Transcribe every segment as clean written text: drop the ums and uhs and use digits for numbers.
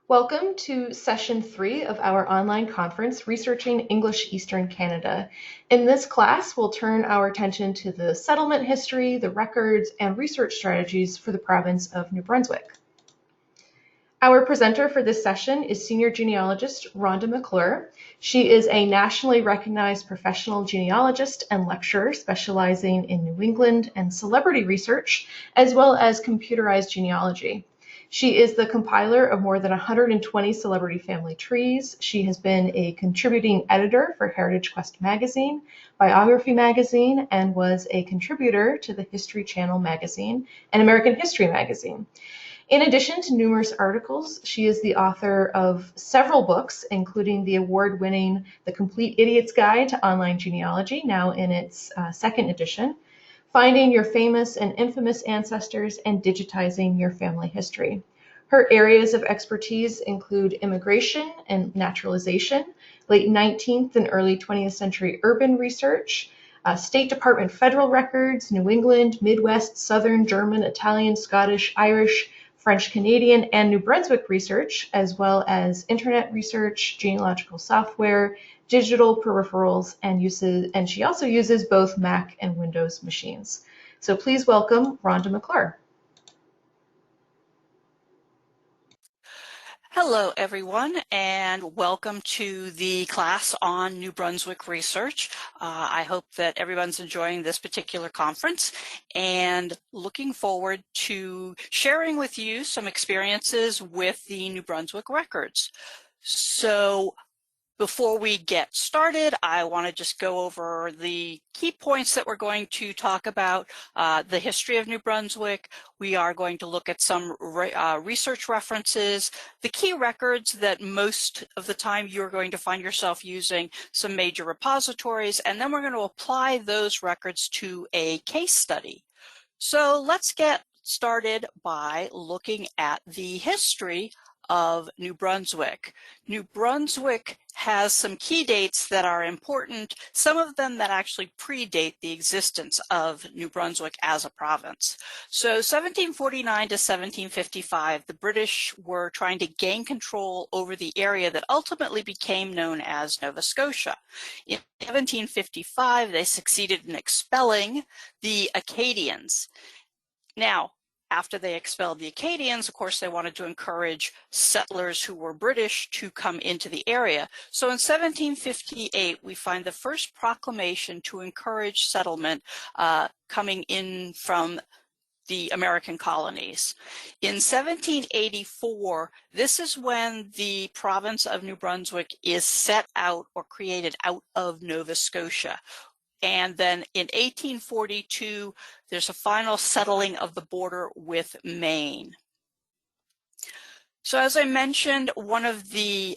Welcome to session 3 of our online conference, Researching English Eastern Canada. In this class, we'll turn our attention to the settlement history, the records, and research strategies for the province of New Brunswick. Our presenter for this session is senior genealogist Rhonda McClure. She is a nationally recognized professional genealogist and lecturer specializing in New England and celebrity research, as well as computerized genealogy. She is the compiler of more than 120 celebrity family trees. She has been a contributing editor for Heritage Quest magazine, Biography magazine, and was a contributor to the History Channel magazine and American History magazine. In addition to numerous articles, she is the author of several books, including the award-winning The Complete Idiot's Guide to Online Genealogy, now in its second edition, Finding Your Famous and Infamous Ancestors, and Digitizing Your Family History. Her areas of expertise include immigration and naturalization, late 19th and early 20th century urban research, State Department federal records, New England, Midwest, Southern, German, Italian, Scottish, Irish, French Canadian, and New Brunswick research, as well as internet research, genealogical software, digital peripherals, and she also uses both Mac and Windows machines. So please welcome Rhonda McClure. Hello, everyone, and welcome to the class on New Brunswick research. I hope that everyone's enjoying this particular conference and looking forward to sharing with you some experiences with the New Brunswick records. So before we get started, I want to just go over the key points that we're going to talk about, the history of New Brunswick. We are going to look at some research references, the key records that most of the time you're going to find yourself using, some major repositories, and then we're going to apply those records to a case study. So let's get started by looking at the history of New Brunswick. New Brunswick has some key dates that are important, some of them that actually predate the existence of New Brunswick as a province. So 1749 to 1755, the British were trying to gain control over the area that ultimately became known as Nova Scotia. In 1755, they succeeded in expelling the Acadians. Now, after they expelled the Acadians, of course, they wanted to encourage settlers who were British to come into the area. So in 1758, we find the first proclamation to encourage settlement coming in from the American colonies. In 1784, this is when the province of New Brunswick is set out or created out of Nova Scotia. And then in 1842, there's a final settling of the border with Maine. So as I mentioned, one of the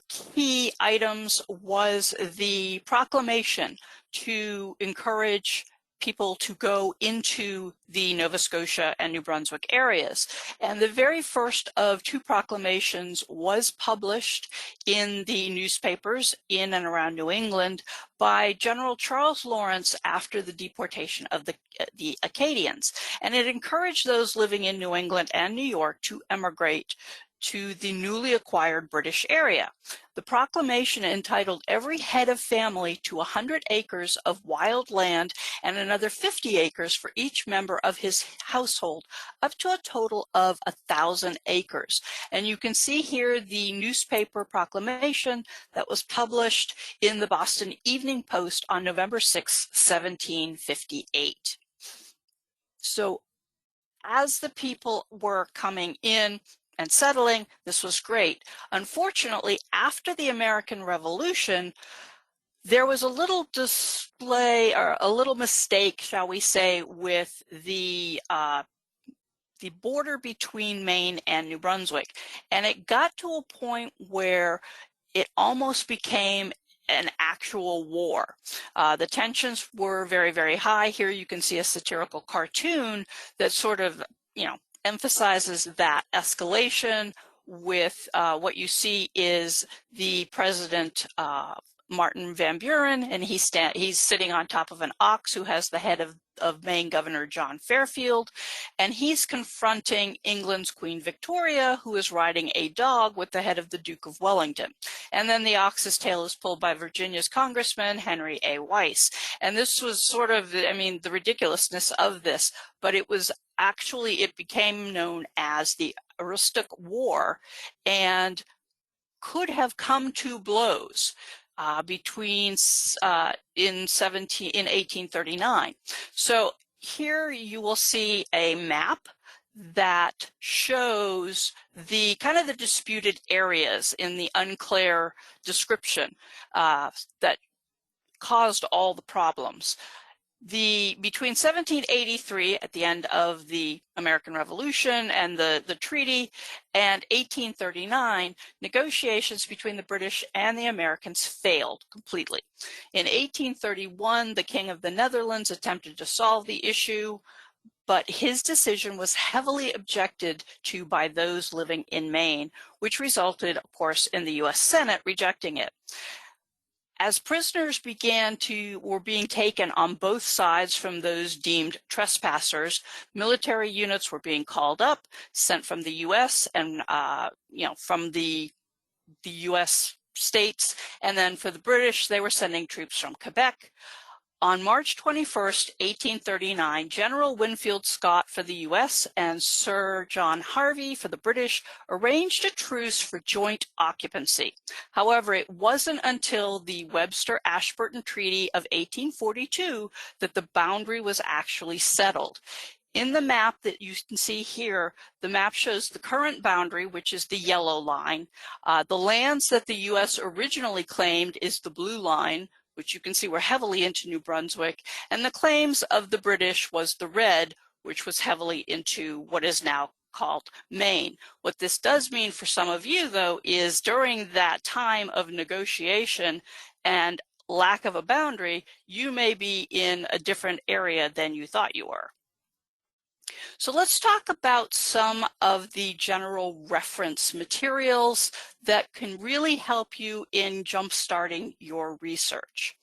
key items was the proclamation to encourage people to go into the Nova Scotia and New Brunswick areas. And the very first of two proclamations was published in the newspapers in and around New England by General Charles Lawrence after the deportation of the Acadians. And it encouraged those living in New England and New York to emigrate to the newly acquired British area. The proclamation entitled "Every head of family to 100 acres of wild land and another 50 acres for each member of his household, up to a total of 1,000 acres." And you can see here the newspaper proclamation that was published in the Boston Evening Post on November 6, 1758. So as the people were coming in and settling, this was great. Unfortunately, after the American Revolution, there was a little display or a little mistake, shall we say, with the border between Maine and New Brunswick. And it got to a point where it almost became an actual war. The tensions were very, very high. Here you can see a satirical cartoon that sort of, emphasizes that escalation with what you see is the president Martin Van Buren, and he's sitting on top of an ox who has the head of Maine Governor John Fairfield, and he's confronting England's Queen Victoria, who is riding a dog with the head of the Duke of Wellington. And then the ox's tail is pulled by Virginia's Congressman Henry A. Weiss. And this was sort of, I mean, the ridiculousness of this, but it was actually, it became known as the Aroostook War, and could have come to blows between in 1839. So here you will see a map that shows the kind of the disputed areas in the unclear description that caused all the problems. Between 1783, at the end of the American Revolution and the treaty, and 1839, negotiations between the British and the Americans failed completely. In 1831, the King of the Netherlands attempted to solve the issue, but his decision was heavily objected to by those living in Maine, which resulted, of course, in the U.S. Senate rejecting it. As prisoners were being taken on both sides from those deemed trespassers, military units were being called up, sent from the U.S. and from the U.S. states, and then for the British, they were sending troops from Quebec. On March 21st, 1839, General Winfield Scott for the U.S. and Sir John Harvey for the British arranged a truce for joint occupancy. However, it wasn't until the Webster-Ashburton Treaty of 1842 that the boundary was actually settled. In the map that you can see here, the map shows the current boundary, which is the yellow line. The lands that the U.S. originally claimed is the blue line, which you can see were heavily into New Brunswick, and the claims of the British was the red, which was heavily into what is now called Maine. What this does mean for some of you, though, is during that time of negotiation and lack of a boundary, you may be in a different area than you thought you were. So let's talk about some of the general reference materials that can really help you in jump-starting your research.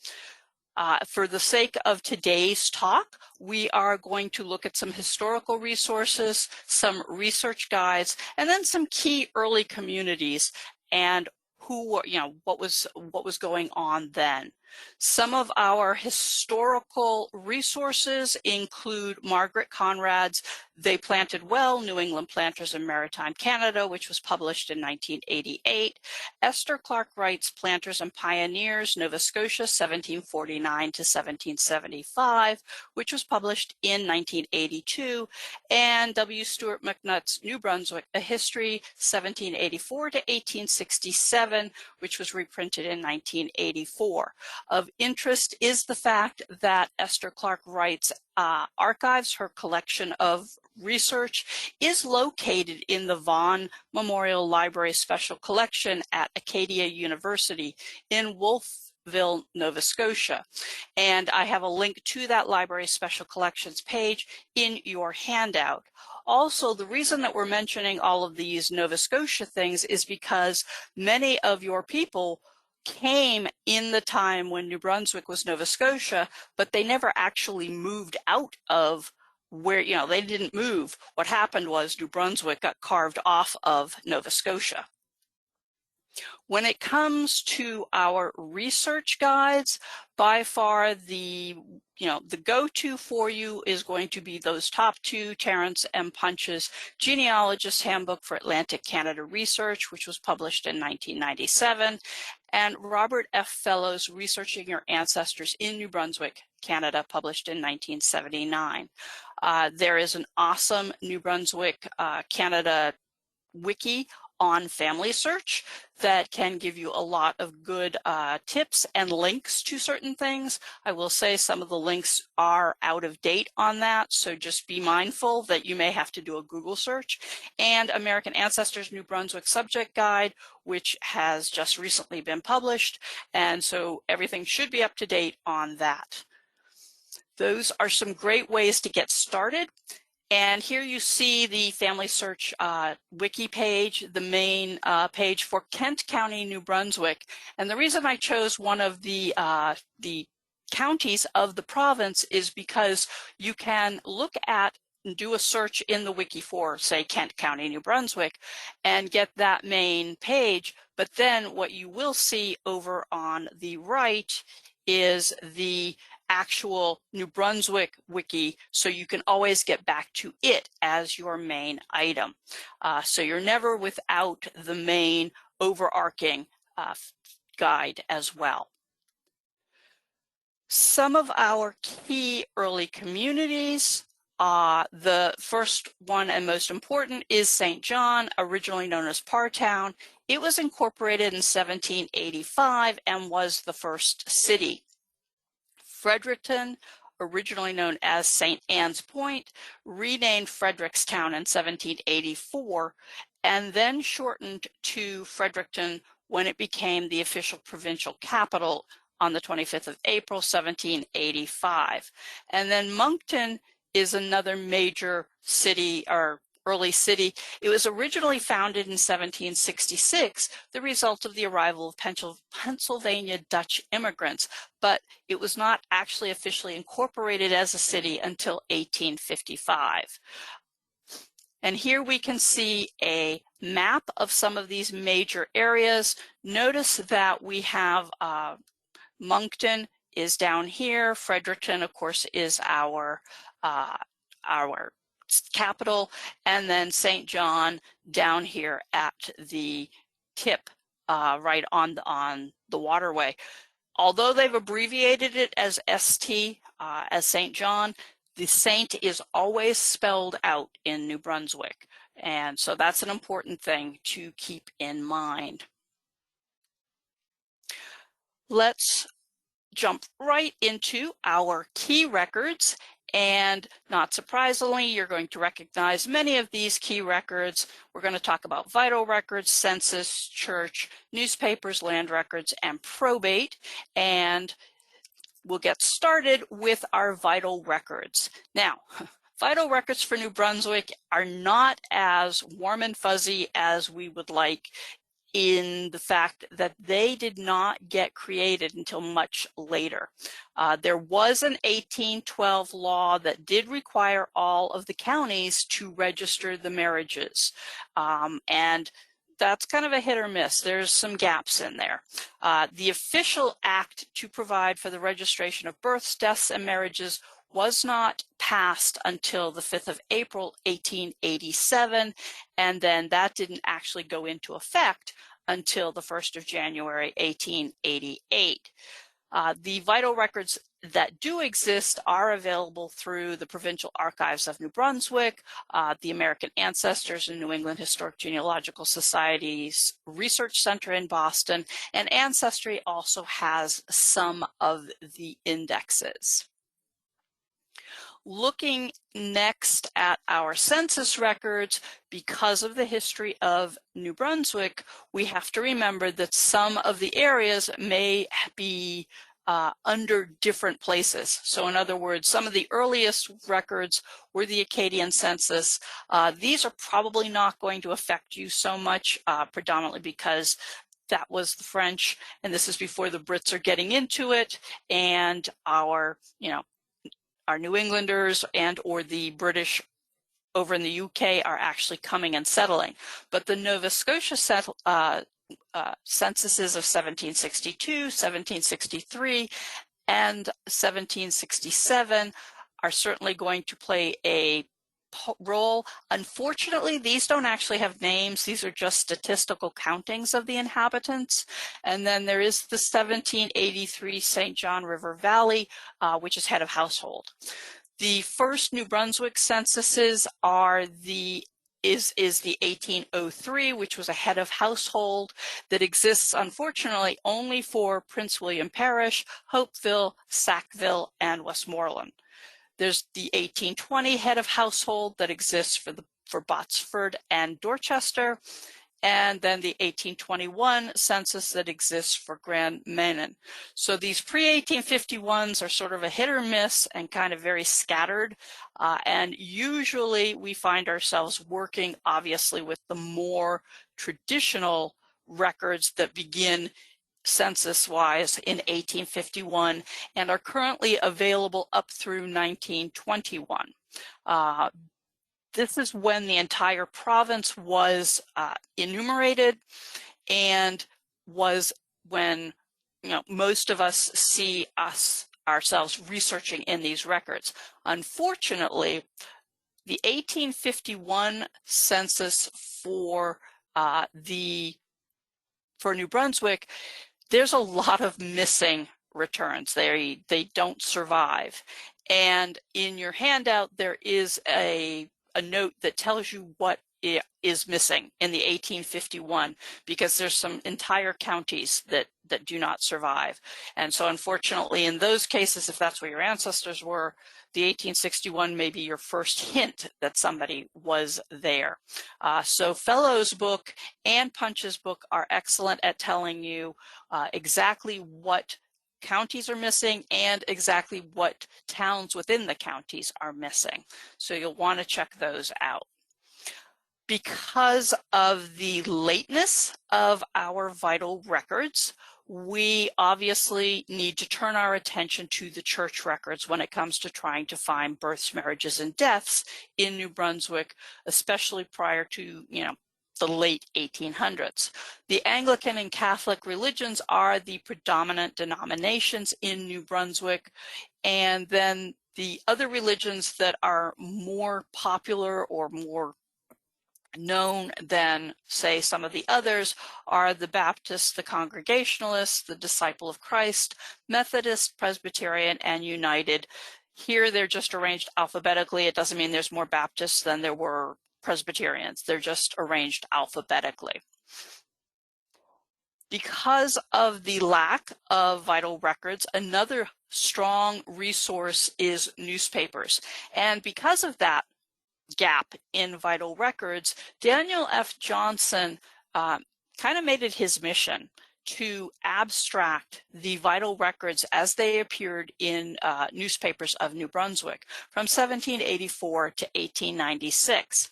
For the sake of today's talk, we are going to look at some historical resources, some research guides, and then some key early communities and what was going on then. Some of our historical resources include Margaret Conrad's They Planted Well, New England Planters in Maritime Canada, which was published in 1988. Esther Clark Wright's Planters and Pioneers, Nova Scotia, 1749 to 1775, which was published in 1982. And W. Stewart McNutt's New Brunswick, A History, 1784 to 1867, which was reprinted in 1984. Of interest is the fact that Esther Clark Wright's archives, her collection of research, is located in the Vaughan Memorial Library Special Collection at Acadia University in Wolfville, Nova Scotia. And I have a link to that library special collections page in your handout. Also, the reason that we're mentioning all of these Nova Scotia things is because many of your people came in the time when New Brunswick was Nova Scotia, but they never actually moved out of where, they didn't move. What happened was New Brunswick got carved off of Nova Scotia. When it comes to our research guides, by far the go-to for you is going to be those top two, Terrence M. Punch's Genealogist Handbook for Atlantic Canada Research, which was published in 1997, and Robert F. Fellow's Researching Your Ancestors in New Brunswick, Canada, published in 1979. There is an awesome New Brunswick, Canada wiki on family search that can give you a lot of good tips and links to certain things. I will say some of the links are out of date on that, so just be mindful that you may have to do a Google search. And American Ancestors New Brunswick Subject Guide, which has just recently been published, and so everything should be up to date on that. Those are some great ways to get started. And here you see the Family Search wiki page, the main page for Kent County, New Brunswick. And the reason I chose one of the counties of the province is because you can look at and do a search in the wiki for, say, Kent County, New Brunswick, and get that main page. But then what you will see over on the right is the actual New Brunswick wiki, so you can always get back to it as your main item. So you're never without the main overarching guide as well. Some of our key early communities, the first one and most important is St. John, originally known as Parrtown. It was incorporated in 1785 and was the first city. Fredericton, originally known as St. Anne's Point, renamed Frederickstown in 1784, and then shortened to Fredericton when it became the official provincial capital on the 25th of April, 1785. And then Moncton is another major city or early city. It was originally founded in 1766, the result of the arrival of Pennsylvania Dutch immigrants, but it was not actually officially incorporated as a city until 1855. And here we can see a map of some of these major areas. Notice that we have Moncton is down here. Fredericton, of course, is our capital, and then St. John down here at the tip, right on the waterway. Although they've abbreviated it as ST, as St. John, the Saint is always spelled out in New Brunswick. And so that's an important thing to keep in mind. Let's jump right into our key records. And not surprisingly, you're going to recognize many of these key records. We're going to talk about vital records, census, church, newspapers, land records, and probate. And we'll get started with our vital records. Now, vital records for New Brunswick are not as warm and fuzzy as we would like, in the fact that they did not get created until much later. There was an 1812 law that did require all of the counties to register the marriages. And that's kind of a hit or miss. There's some gaps in there. The official act to provide for the registration of births, deaths, and marriages was not passed until the 5th of April, 1887, and then that didn't actually go into effect until the 1st of January, 1888. The vital records that do exist are available through the Provincial Archives of New Brunswick, the American Ancestors and New England Historic Genealogical Society's Research Center in Boston, and Ancestry also has some of the indexes. Looking next at our census records, because of the history of New Brunswick, we have to remember that some of the areas may be under different places. So in other words, some of the earliest records were the Acadian census. These are probably not going to affect you so much, predominantly because that was the French, and this is before the Brits are getting into it, and our New Englanders and or the British over in the UK are actually coming and settling. But the Nova Scotia censuses of 1762, 1763, and 1767 are certainly going to play a role. Unfortunately, these don't actually have names. These are just statistical countings of the inhabitants. And then there is the 1783 St. John River Valley, which is head of household. The first New Brunswick censuses are the 1803, which was a head of household that exists, unfortunately, only for Prince William Parish, Hopeville, Sackville, and Westmoreland. There's the 1820 head of household that exists for Botsford and Dorchester, and then the 1821 census that exists for Grand Manan. So these pre-1851s are sort of a hit or miss and kind of very scattered. And usually we find ourselves working, obviously, with the more traditional records that begin census-wise in 1851 and are currently available up through 1921. This is when the entire province was enumerated and was when most of us see ourselves researching in these records. Unfortunately, the 1851 census for New Brunswick, there's a lot of missing returns. They don't survive. And in your handout, there is a note that tells you what is missing in the 1851, because there's some entire counties that do not survive. And so unfortunately, in those cases, if that's where your ancestors were, the 1861 may be your first hint that somebody was there. So Fellow's book and Punch's book are excellent at telling you exactly what counties are missing and exactly what towns within the counties are missing. So you'll want to check those out. Because of the lateness of our vital records, we obviously need to turn our attention to the church records when it comes to trying to find births, marriages, and deaths in New Brunswick, especially prior to, the late 1800s. The Anglican and Catholic religions are the predominant denominations in New Brunswick, and then the other religions that are more popular or more known than, say, some of the others are the Baptists, the Congregationalists, the Disciple of Christ, Methodist, Presbyterian, and United. Here they're just arranged alphabetically. It doesn't mean there's more Baptists than there were Presbyterians. They're just arranged alphabetically. Because of the lack of vital records, another strong resource is newspapers. And because of that gap in vital records, Daniel F. Johnson kind of made it his mission to abstract the vital records as they appeared in newspapers of New Brunswick from 1784 to 1896.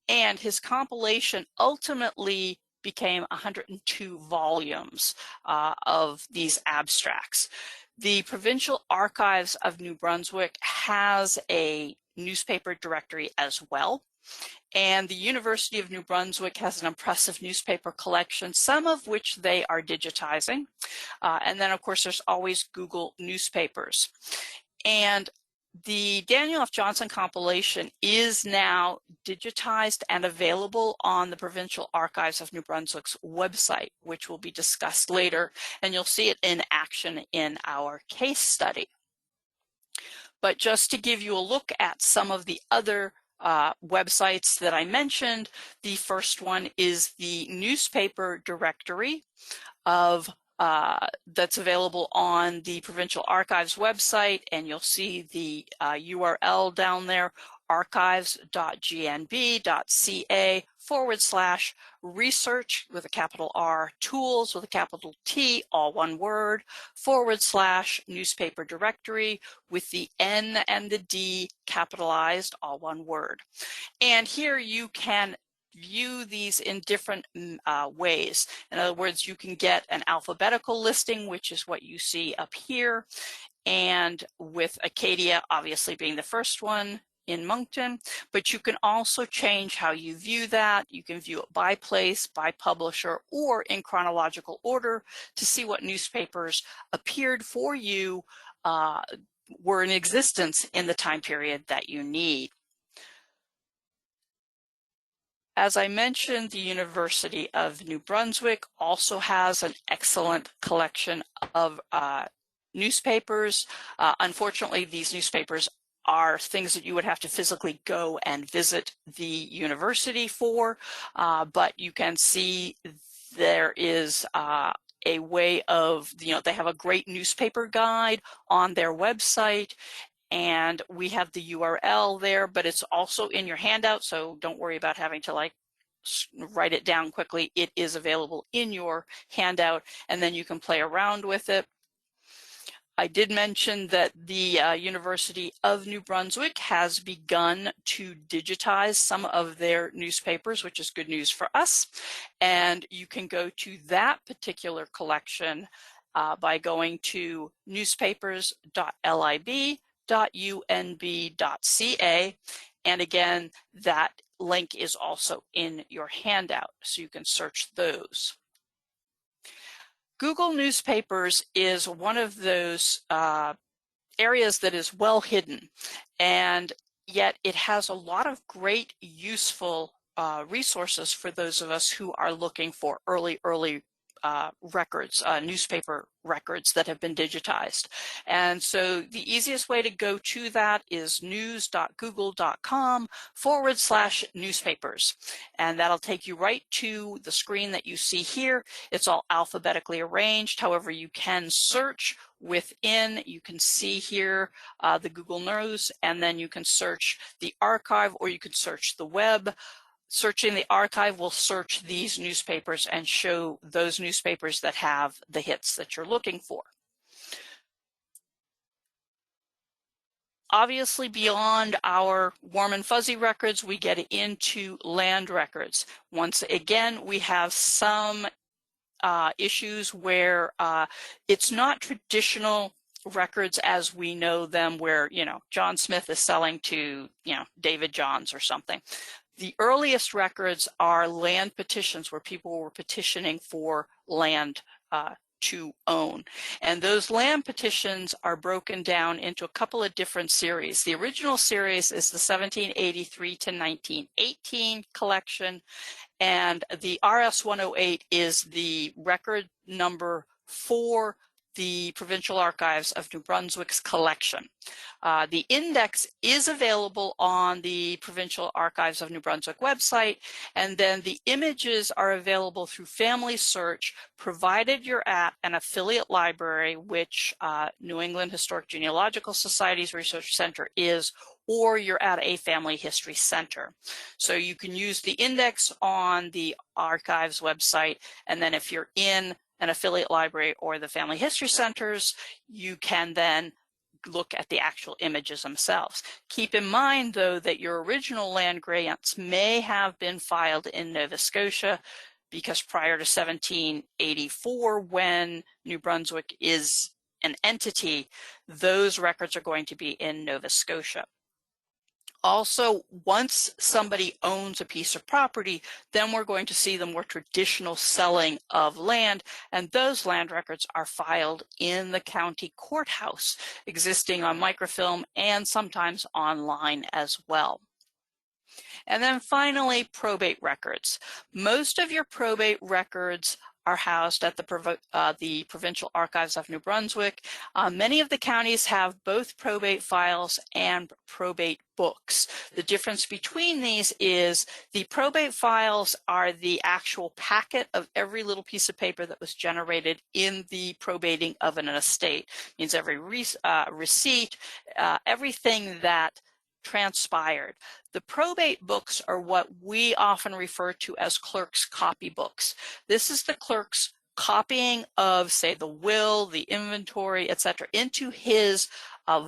And his compilation ultimately became 102 volumes of these abstracts. The Provincial Archives of New Brunswick has a newspaper directory as well. And the University of New Brunswick has an impressive newspaper collection, some of which they are digitizing. And then, of course, there's always Google Newspapers. And the Daniel F. Johnson compilation is now digitized and available on the Provincial Archives of New Brunswick's website, which will be discussed later, and you'll see it in action in our case study. But just to give you a look at some of the other websites that I mentioned, the first one is the newspaper directory of that's available on the Provincial Archives website, and you'll see the URL down there, archives.gnb.ca/research with a capital R, tools with a capital T, all one word, /newspaper directory with the N and the D capitalized, all one word. And here you can view these in different ways. In other words, you can get an alphabetical listing, which is what you see up here, and with Acadia obviously being the first one in Moncton, but you can also change how you view that. You can view it by place, by publisher, or in chronological order to see what newspapers appeared for you, were in existence in the time period that you need. As I mentioned, the University of New Brunswick also has an excellent collection of newspapers. Unfortunately, these newspapers are things that you would have to physically go and visit the university for, but you can see there is a way of, they have a great newspaper guide on their website, and we have the URL there, but it's also in your handout, so don't worry about having to write it down quickly, it is available in your handout, and then you can play around with it. I did mention that the University of New Brunswick has begun to digitize some of their newspapers, which is good news for us. And you can go to that particular collection by going to newspapers.lib.unb.ca. And again, that link is also in your handout, so you can search those. Google Newspapers is one of those areas that is well hidden, and yet it has a lot of great useful resources for those of us who are looking for early records, newspaper records that have been digitized. And so the easiest way to go to that is news.google.com/newspapers. And that'll take you right to the screen that you see here. It's all alphabetically arranged. However, you can search within. You can see here the Google News, and then you can search the archive, or you can search the web. Searching the archive will search these newspapers and show those newspapers that have the hits that you're looking for. Obviously, beyond our warm and fuzzy records, we get into land records. Once again, we have some issues where it's not traditional records as we know them, where, John Smith is selling to, David Johns or something. The earliest records are land petitions, where people were petitioning for land to own. And those land petitions are broken down into a couple of different series. The original series is the 1783 to 1918 collection, and the RS-108 is the record number for the Provincial Archives of New Brunswick's collection. The index is available on the Provincial Archives of New Brunswick website, and then the images are available through Family Search, provided you're at an affiliate library, which New England Historic Genealogical Society's Research Center is, or you're at a family history center. So you can use the index on the archives website, and then if you're in an affiliate library or the family history centers, you can then look at the actual images themselves. Keep in mind, though, that your original land grants may have been filed in Nova Scotia, because prior to 1784, when New Brunswick is an entity, those records are going to be in Nova Scotia. Also, once somebody owns a piece of property, then we're going to see the more traditional selling of land, and those land records are filed in the county courthouse, existing on microfilm and sometimes online as well. And then finally, probate records. Most of your probate records are housed at the Provincial Archives of New Brunswick. Many of the counties have both probate files and probate books. The difference between these is the probate files are the actual packet of every little piece of paper that was generated in the probating of an estate. It means every receipt, everything that transpired. The probate books are what we often refer to as clerk's copybooks. This is the clerk's copying of, say, the will, the inventory, etc., into his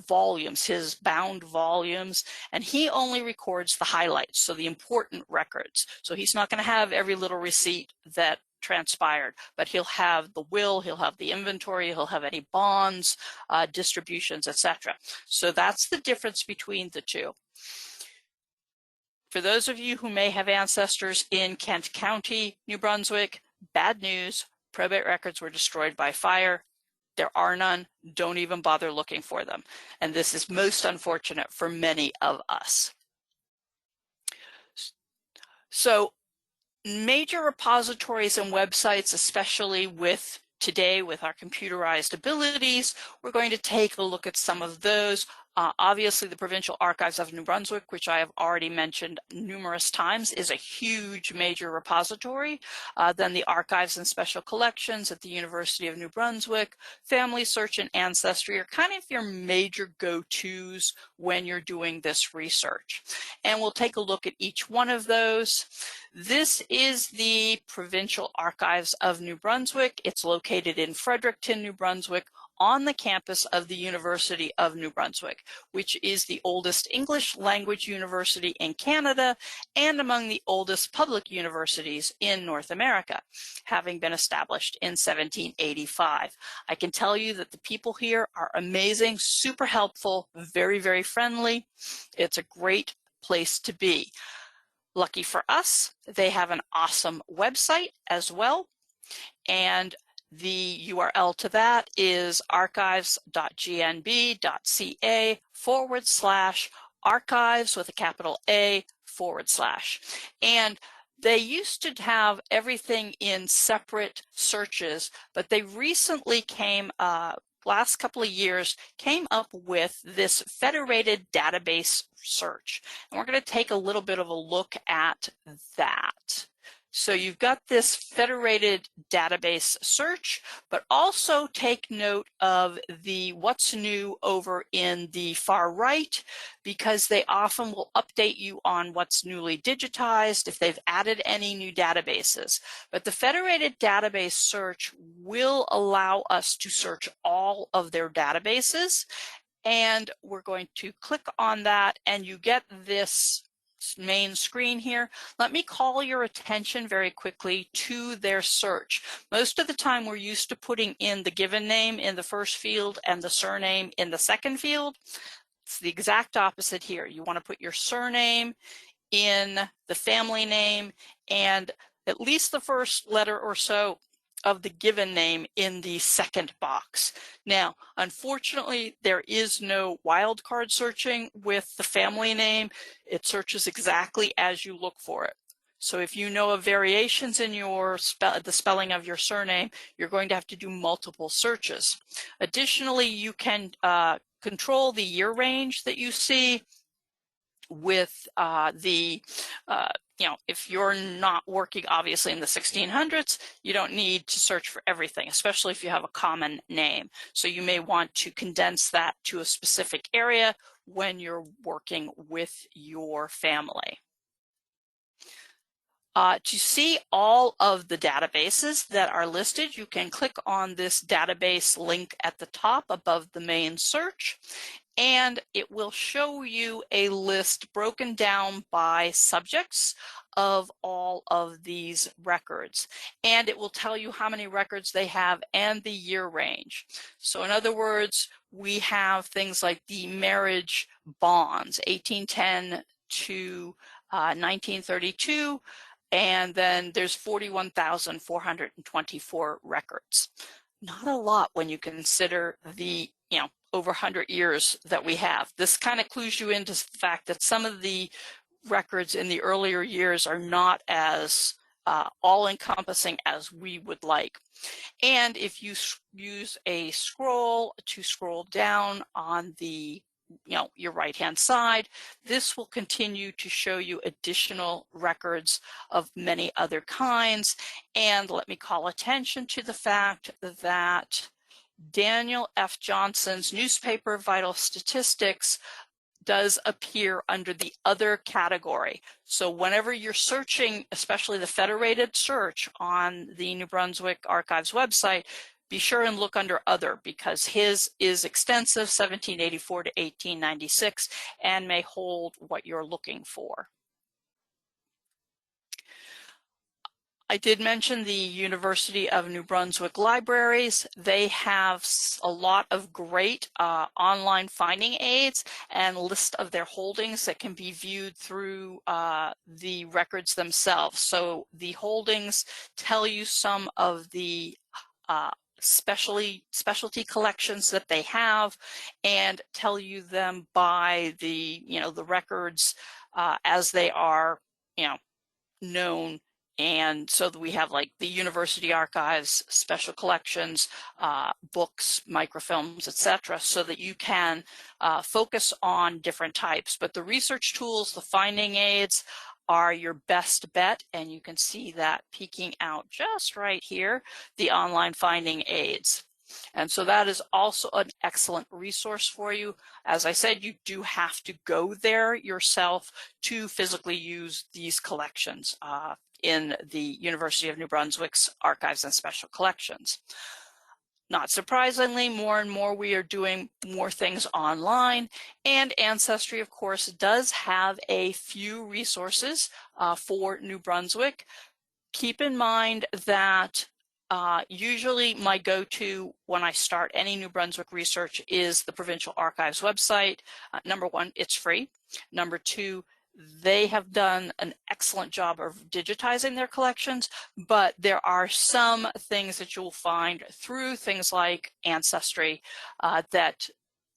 volumes, his bound volumes, and he only records the highlights, so the important records. So he's not going to have every little receipt that transpired, but he'll have the will, he'll have the inventory, he'll have any bonds, distributions, etc. So that's the difference between the two. For those of you who may have ancestors in Kent County, New Brunswick, bad news, probate records were destroyed by fire. There are none. Don't even bother looking for them. And this is most unfortunate for many of us. So major repositories and websites, especially with today with our computerized abilities, we're going to take a look at some of those. Obviously, the Provincial Archives of New Brunswick, which I have already mentioned numerous times, is a huge major repository. Then the Archives and Special Collections at the University of New Brunswick, Family Search and Ancestry are kind of your major go-tos when you're doing this research. And we'll take a look at each one of those. This is the Provincial Archives of New Brunswick. It's located in Fredericton, New Brunswick, on the campus of the University of New Brunswick, which is the oldest English language university in Canada and among the oldest public universities in North America, having been established in 1785. I can tell you that the people here are amazing, super helpful, very, very friendly. It's a great place to be. Lucky for us, they have an awesome website as well, and the URL to that is archives.gnb.ca/archives with a capital A /. And they used to have everything in separate searches, but they recently last couple of years, came up with this federated database search. And we're going to take a little bit of a look at that. So you've got this federated database search, but also take note of the what's new over in the far right, because they often will update you on what's newly digitized if they've added any new databases. But the federated database search will allow us to search all of their databases. And we're going to click on that, and you get this main screen here. Let me call your attention very quickly to their search. Most of the time we're used to putting in the given name in the first field and the surname in the second field. It's the exact opposite here. You want to put your surname in the family name and at least the first letter or so of the given name in the second box. Now, unfortunately, there is no wildcard searching with the family name. It searches exactly as you look for it. So if you know of variations in the spelling of your surname, you're going to have to do multiple searches. Additionally, you can control the year range that you see with if you're not working obviously in the 1600s, you don't need to search for everything, especially if you have a common name. So you may want to condense that to a specific area when you're working with your family. To see all of the databases that are listed, you can click on this database link at the top above the main search, and it will show you a list broken down by subjects of all of these records. And it will tell you how many records they have and the year range. So in other words, we have things like the marriage bonds, 1810 to 1932, and then there's 41,424 records. Not a lot when you consider the, over 100 years that we have. This kind of clues you into the fact that some of the records in the earlier years are not as all-encompassing as we would like. And if you use a scroll to scroll down on the your right-hand side, this will continue to show you additional records of many other kinds. And let me call attention to the fact that Daniel F. Johnson's newspaper, Vital Statistics, does appear under the other category. So whenever you're searching, especially the federated search on the New Brunswick Archives website, be sure and look under other, because his is extensive, 1784 to 1896, and may hold what you're looking for. I did mention the University of New Brunswick libraries. They have a lot of great online finding aids and list of their holdings that can be viewed through the records themselves. So the holdings tell you some of the specialty collections that they have, and tell you them by the the records as they are known And so we have like the university archives, special collections, books, microfilms, etc., so that you can focus on different types. But the research tools, the finding aids, are your best bet, and you can see that peeking out just right here, the online finding aids. And so that is also an excellent resource for you. As I said, you do have to go there yourself to physically use these collections in the University of New Brunswick's archives and special collections. Not surprisingly, more and more we are doing more things online, and Ancestry, of course, does have a few resources for New Brunswick. Keep in mind that usually my go-to when I start any New Brunswick research is the Provincial Archives website. Number one, it's free. Number two, they have done an excellent job of digitizing their collections, but there are some things that you'll find through things like Ancestry that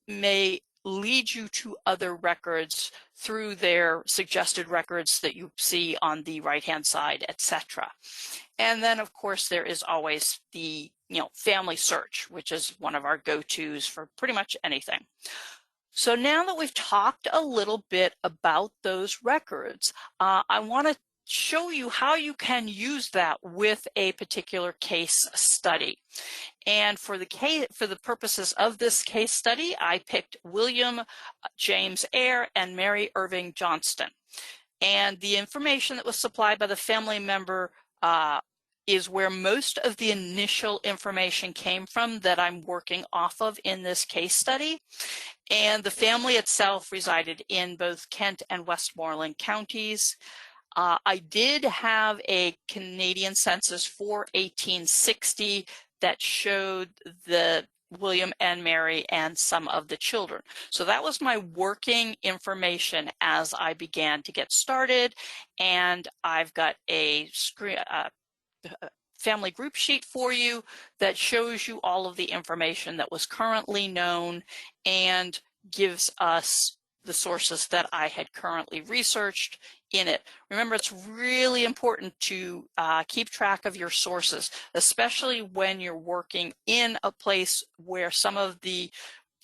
may lead you to other records through their suggested records that you see on the right-hand side, etc. And then, of course, there is always the family search, which is one of our go-tos for pretty much anything. So now that we've talked a little bit about those records, I want to show you how you can use that with a particular case study. And for the purposes of this case study, I picked William James Eyre and Mary Irving Johnston. And the information that was supplied by the family member is where most of the initial information came from that I'm working off of in this case study. And the family itself resided in both Kent and Westmoreland counties. I did have a Canadian census for 1860 that showed the William and Mary and some of the children. So that was my working information as I began to get started. And I've got a family group sheet for you that shows you all of the information that was currently known and gives us the sources that I had currently researched in it. Remember, it's really important to keep track of your sources, especially when you're working in a place where some of the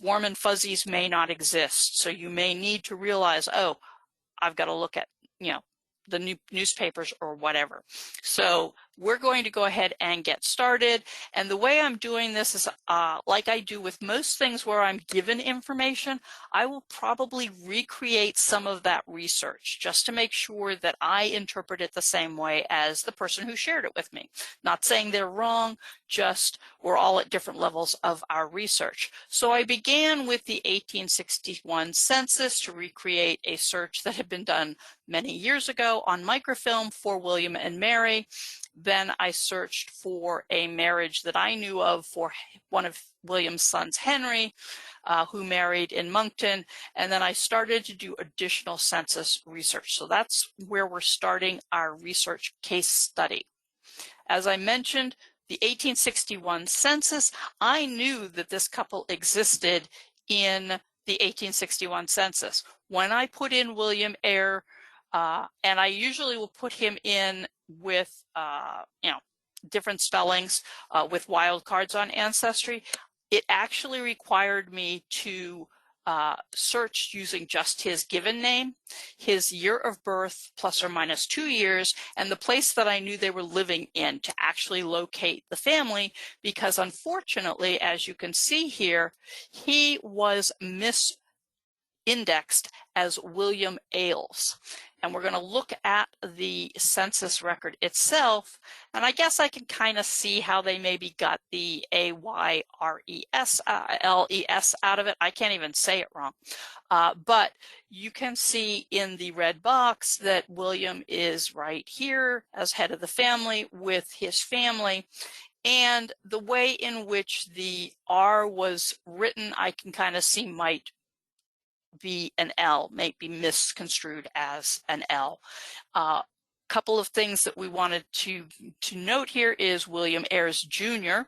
warm and fuzzies may not exist. So you may need to realize, oh, I've got to look at, the newspapers or whatever. So we're going to go ahead and get started. And the way I'm doing this is like I do with most things where I'm given information, I will probably recreate some of that research just to make sure that I interpret it the same way as the person who shared it with me. Not saying they're wrong, just we're all at different levels of our research. So I began with the 1861 census to recreate a search that had been done many years ago on microfilm for William and Mary. Then I searched for a marriage that I knew of for one of William's sons, Henry, who married in Moncton. And then I started to do additional census research. So that's where we're starting our research case study. As I mentioned, the 1861 census, I knew that this couple existed in the 1861 census. When I put in William Eyre, and I usually will put him in with, different spellings with wildcards on Ancestry, it actually required me to search using just his given name, his year of birth, plus or minus 2 years, and the place that I knew they were living in to actually locate the family, because unfortunately, as you can see here, he was indexed as William Ailes. And we're going to look at the census record itself, and I guess I can kind of see how they maybe got the AYRES, LES out of it. I can't even say it wrong. But you can see in the red box that William is right here as head of the family with his family. And the way in which the R was written, I can kind of see might be an L, may be misconstrued as an L. Couple of things that we wanted to note here is William Ayres Jr.,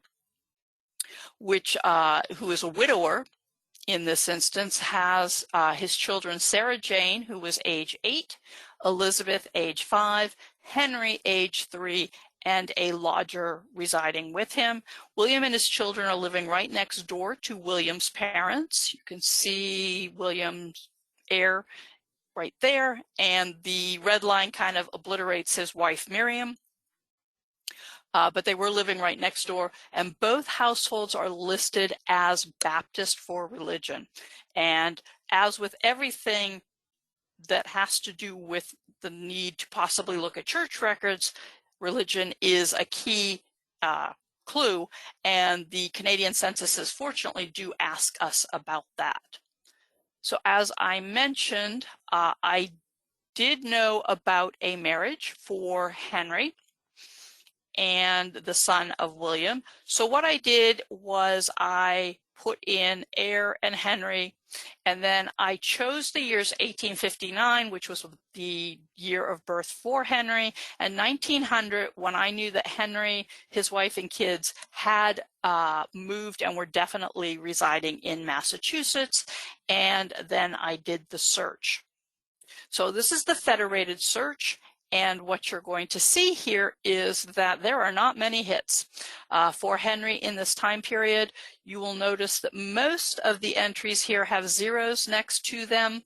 which who is a widower in this instance, has his children Sarah Jane, who was age 8, Elizabeth, age 5, Henry, age 3, and a lodger residing with him. William and his children are living right next door to William's parents. You can see William's heir right there, and the red line kind of obliterates his wife Miriam. But they were living right next door, and both households are listed as Baptist for religion. And as with everything that has to do with the need to possibly look at church records, religion is a key clue, and the Canadian censuses fortunately do ask us about that. So as I mentioned, I did know about a marriage for Henry and the son of William. So what I did was I put in heir and Henry, and then I chose the years 1859, which was the year of birth for Henry, and 1900, when I knew that Henry, his wife and kids had moved and were definitely residing in Massachusetts, and then I did the search. So this is the federated search. And what you're going to see here is that there are not many hits for Henry in this time period. You will notice that most of the entries here have zeros next to them.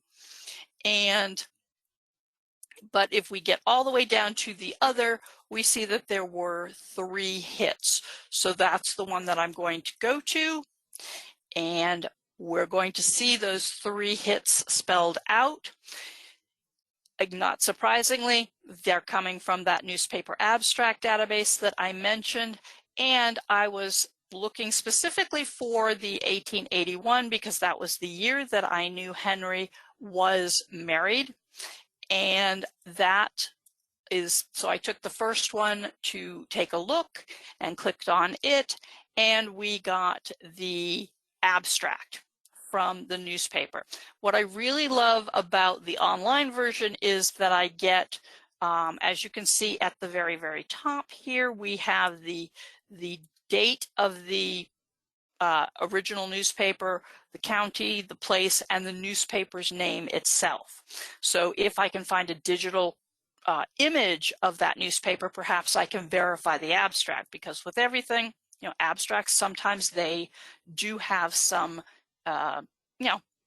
But if we get all the way down to the other, we see that there were 3 hits. So that's the one that I'm going to go to. And we're going to see those 3 hits spelled out. Not surprisingly, they're coming from that newspaper abstract database that I mentioned, and I was looking specifically for the 1881 because that was the year that I knew Henry was married, and that is, so I took the first one to take a look and clicked on it, and we got the abstract from the newspaper. What I really love about the online version is that I get, as you can see at the very, very top here, we have the date of the original newspaper, the county, the place, and the newspaper's name itself. So if I can find a digital image of that newspaper, perhaps I can verify the abstract, because with everything, abstracts, sometimes they do have some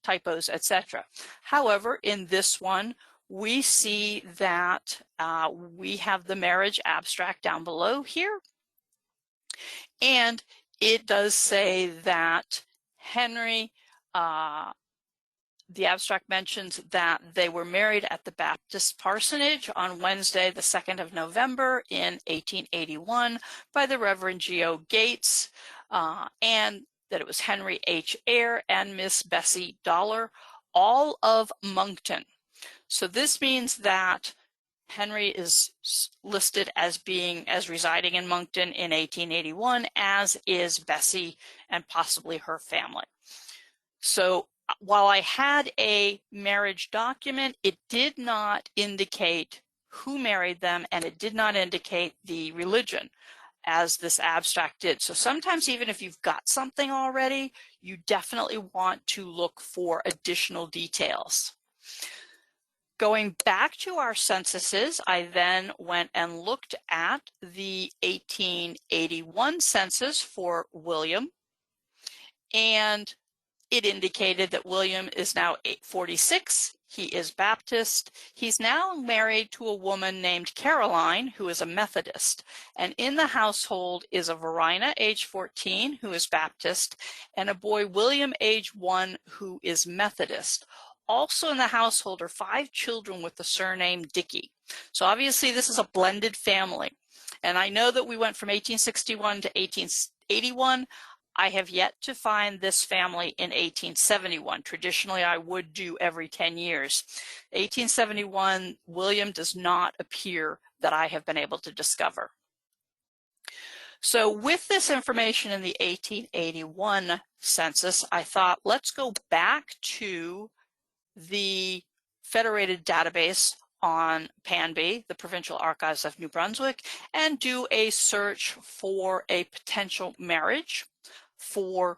typos, etc. However, in this one, we see that we have the marriage abstract down below here. And it does say that Henry, the abstract mentions that they were married at the Baptist parsonage on Wednesday, the 2nd of November in 1881 by the Reverend G.O. Gates, and that it was Henry H. Eyre and Miss Bessie Dollar, all of Moncton. So this means that Henry is listed as residing in Moncton in 1881, as is Bessie and possibly her family. So while I had a marriage document, it did not indicate who married them, and it did not indicate the religion, as this abstract did. So sometimes even if you've got something already, you definitely want to look for additional details. Going back to our censuses, I then went and looked at the 1881 census for William, and it indicated that William is now 46. He is Baptist. He's now married to a woman named Caroline, who is a Methodist. And in the household is a Verena, age 14, who is Baptist, and a boy, William, age 1, who is Methodist. Also in the household are 5 children with the surname Dickey. So obviously this is a blended family. And I know that we went from 1861 to 1881. I have yet to find this family in 1871. Traditionally, I would do every 10 years. 1871, William does not appear that I have been able to discover. So with this information in the 1881 census, I thought, let's go back to the federated database on PANB, the Provincial Archives of New Brunswick, and do a search for a potential marriage for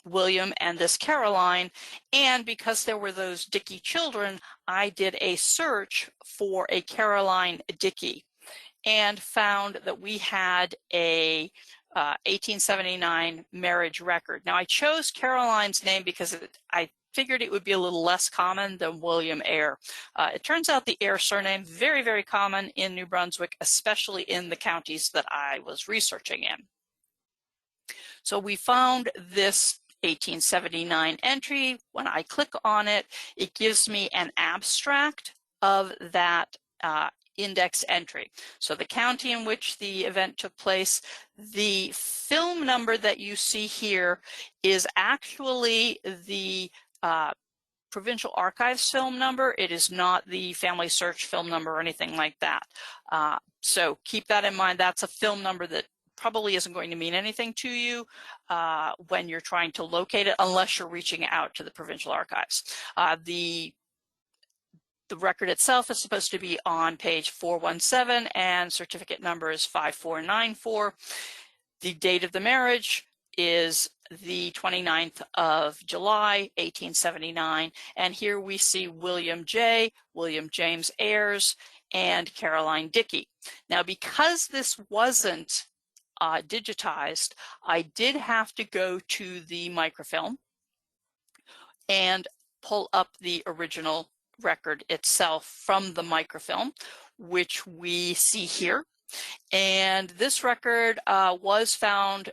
William and this Caroline. And because there were those Dickey children, I did a search for a Caroline Dickey. and found that we had a 1879 marriage record. Now, I chose Caroline's name because I figured it would be a little less common than William Eyre. It turns out the Eyre surname, very, very common in New Brunswick, especially in the counties that I was researching in. So we found this 1879 entry. When I click on it, it gives me an abstract of that index entry. So the county in which the event took place, the film number that you see here is actually the Provincial Archives film number. It is not the Family Search film number or anything like that. So keep that in mind. That's a film number that probably isn't going to mean anything to you when you're trying to locate it, unless you're reaching out to the Provincial Archives. The record itself is supposed to be on page 417, and certificate number is 5494. The date of the marriage is the 29th of July, 1879. And here we see William J., William James Ayres, and Caroline Dickey. Now, because this wasn't digitized, I did have to go to the microfilm and pull up the original record itself from the microfilm, which we see here. And this record was found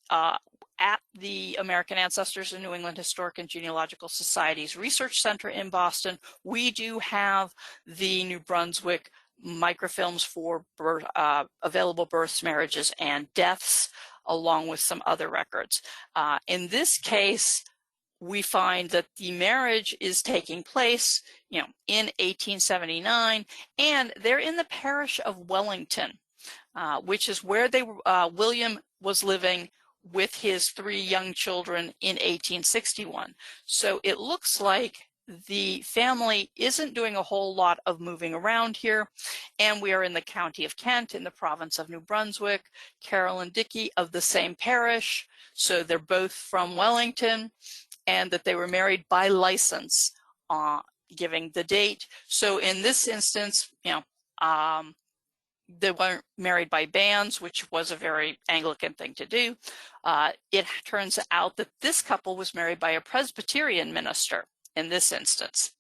at the American Ancestors and New England Historic and Genealogical Society's Research Center in Boston. We do have the New Brunswick microfilms for available births, marriages, and deaths, along with some other records. In this case, we find that the marriage is taking place, in 1879, and they're in the parish of Wellington, which is where William was living with his 3 young children in 1861. So it looks like the family isn't doing a whole lot of moving around here, and we are in the county of Kent in the province of New Brunswick. Caroline Dickey of the same parish, so they're both from Wellington, and that they were married by license, giving the date. So in this instance, they weren't married by banns, which was a very Anglican thing to do. It turns out that this couple was married by a Presbyterian minister in this instance.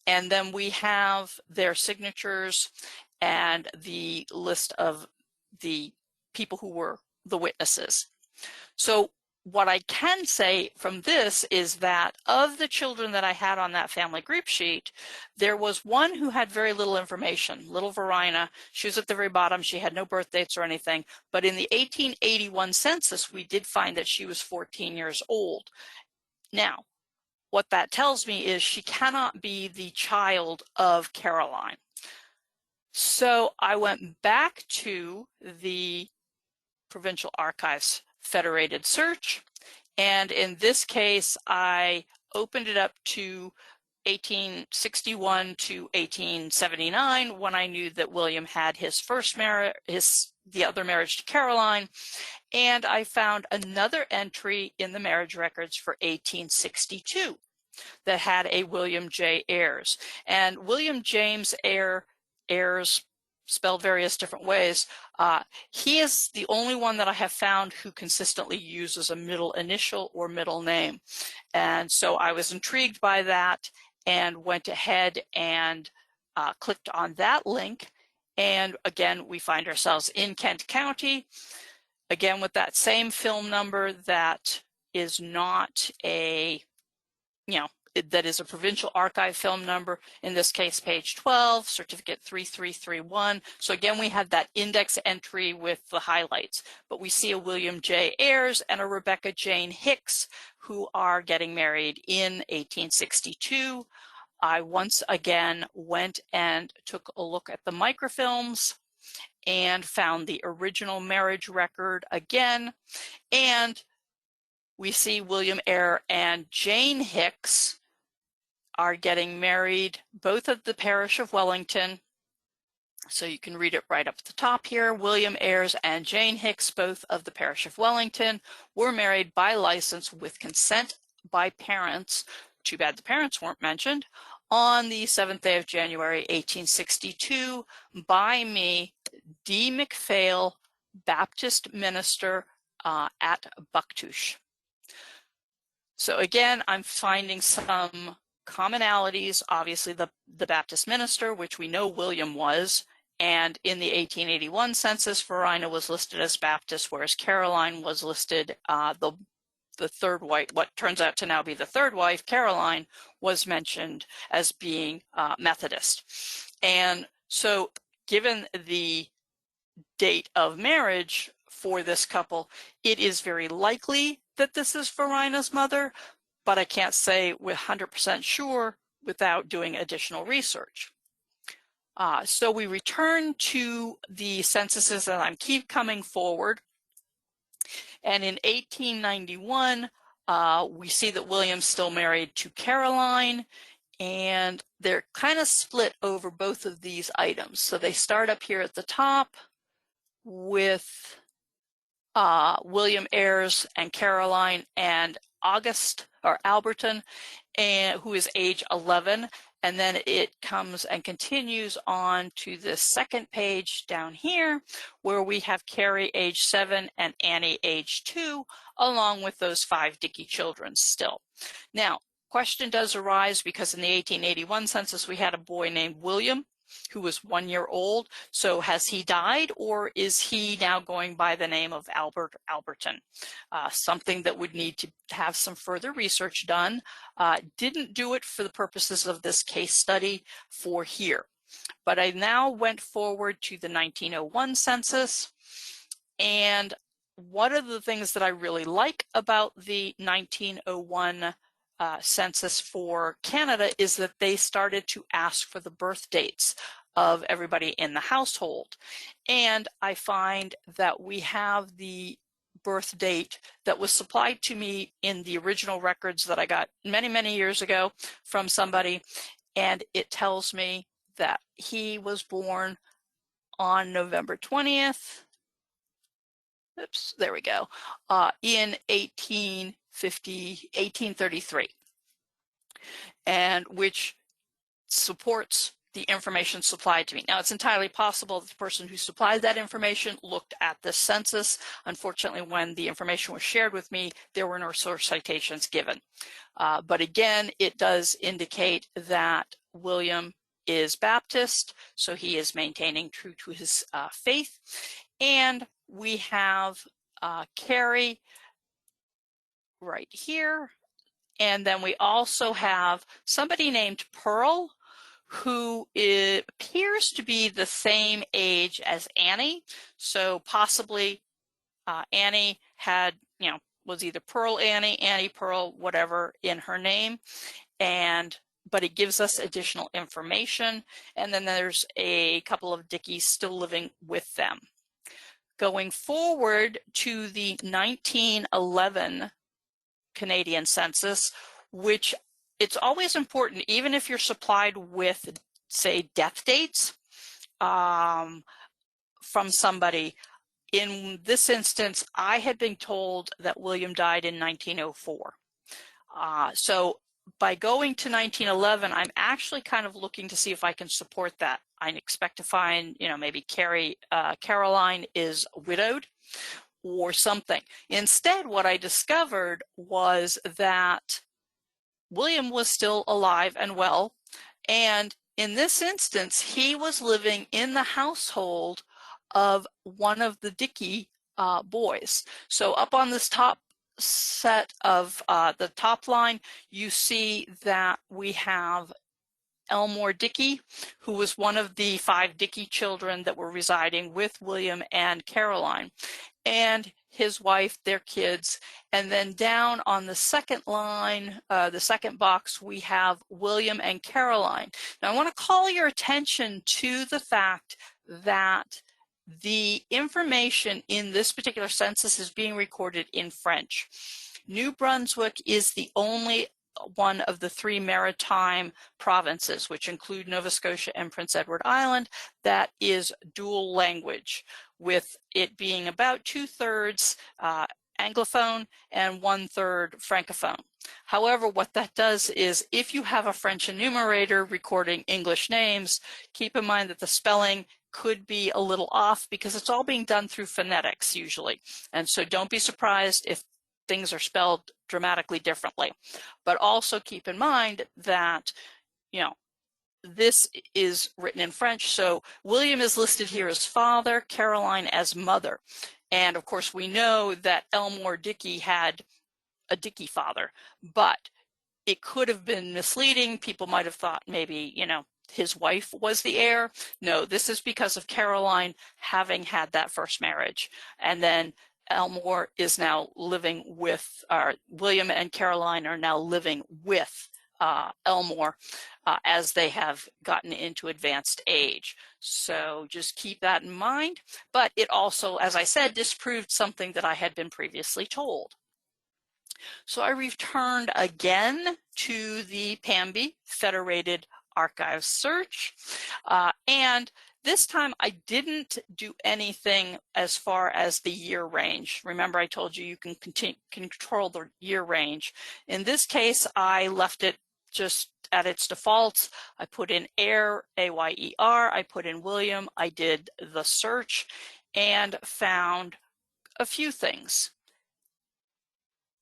And then we have their signatures and the list of the people who were the witnesses. So what I can say from this is that of the children that I had on that family group sheet, there was one who had very little information, little Verena. She was at the very bottom. She had no birth dates or anything. But in the 1881 census, we did find that she was 14 years old. Now, what that tells me is she cannot be the child of Caroline. So I went back to the Provincial Archives Federated Search, and in this case I opened it up to 1861 to 1879, when I knew that William had his first marriage, the other marriage to Caroline, and I found another entry in the marriage records for 1862 that had a William J. Ayres. And William James Ayres, spelled various different ways, he is the only one that I have found who consistently uses a middle initial or middle name. And so I was intrigued by that and went ahead and clicked on that link. And again, we find ourselves in Kent County, again with that same film number that is not a, that is a Provincial Archive film number, in this case page 12, certificate 3331. So again, we have that index entry with the highlights, but we see a William J. Ayres and a Rebecca Jane Hicks who are getting married in 1862. I once again went and took a look at the microfilms and found the original marriage record again, and we see William Eyre and Jane Hicks are getting married, both at the parish of Wellington. So you can read it right up at the top here. William Ayres and Jane Hicks, both of the parish of Wellington, were married by license with consent by parents. Too bad the parents weren't mentioned. On the 7th day of January, 1862, by me, D. McPhail, Baptist minister at Bucktouche. So again, I'm finding some commonalities. Obviously, the Baptist minister, which we know William was, and in the 1881 census, Verina was listed as Baptist, whereas Caroline was listed, the third wife, what turns out to now be the third wife, Caroline, was mentioned as being Methodist. And so given the date of marriage for this couple, it is very likely that this is Verina's mother, but I can't say with 100% sure without doing additional research. So we return to the censuses, and I keep coming forward. And in 1891, we see that William's still married to Caroline, and they're kind of split over both of these items. So they start up here at the top with William Ayres and Caroline and August or Alberton, and who is age 11. And then it comes and continues on to the second page down here, where we have Carrie age 7 and Annie age 2, along with those 5 Dickey children still. Now, question does arise because in the 1881 census, we had a boy named William who was 1 year old. So has he died, or is he now going by the name of Alberton? Something that would need to have some further research done. Didn't do it for the purposes of this case study for here. But I now went forward to the 1901 census, and one of the things that I really like about the 1901 census for Canada is that they started to ask for the birth dates of everybody in the household. And I find that we have the birth date that was supplied to me in the original records that I got many, many years ago from somebody. And it tells me that he was born on November 20th. Oops, there we go. In 1833, and which supports the information supplied to me. Now, it's entirely possible that the person who supplied that information looked at this census. Unfortunately, when the information was shared with me, there were no source citations given. But again, it does indicate that William is Baptist, so he is maintaining true to his faith. And we have Carrie right here. And then we also have somebody named Pearl, who appears to be the same age as Annie. So possibly Annie had, was either Pearl Annie, Annie Pearl, whatever in her name. But it gives us additional information. And then there's a couple of Dickies still living with them. Going forward to the 1911 Canadian census, which it's always important, even if you're supplied with, say, death dates from somebody. In this instance, I had been told that William died in 1904. So by going to 1911, I'm actually kind of looking to see if I can support that. I expect to find, maybe Caroline is widowed or something. Instead, what I discovered was that William was still alive and well, and in this instance, he was living in the household of one of the Dickey boys. So up on this top set of the top line, you see that we have Elmore Dickey, who was one of the 5 Dickey children that were residing with William and Caroline, and his wife, their kids. And then down on the second line, the second box, we have William and Caroline. Now, I want to call your attention to the fact that the information in this particular census is being recorded in French. New Brunswick is the only one of the 3 maritime provinces, which include Nova Scotia and Prince Edward Island, that is dual language, with it being about 2/3 Anglophone and 1/3 Francophone. However, what that does is if you have a French enumerator recording English names, keep in mind that the spelling could be a little off because it's all being done through phonetics usually. And so don't be surprised if things are spelled dramatically differently. But also keep in mind that, this is written in French. So William is listed here as father, Caroline as mother. And of course, we know that Elmore Dickey had a Dickey father, but it could have been misleading. People might have thought maybe, his wife was the heir. No, this is because of Caroline having had that first marriage. And then Elmore is now living with, William and Caroline are now living with Elmore as they have gotten into advanced age. So just keep that in mind. But it also, as I said, disproved something that I had been previously told. So I returned again to the PAMBI Federated Archives search, and this time I didn't do anything as far as the year range. Remember, I told you you can control the year range. In this case, I left it just at its defaults. I put in heir, A-Y-E-R, I put in William, I did the search, and found a few things.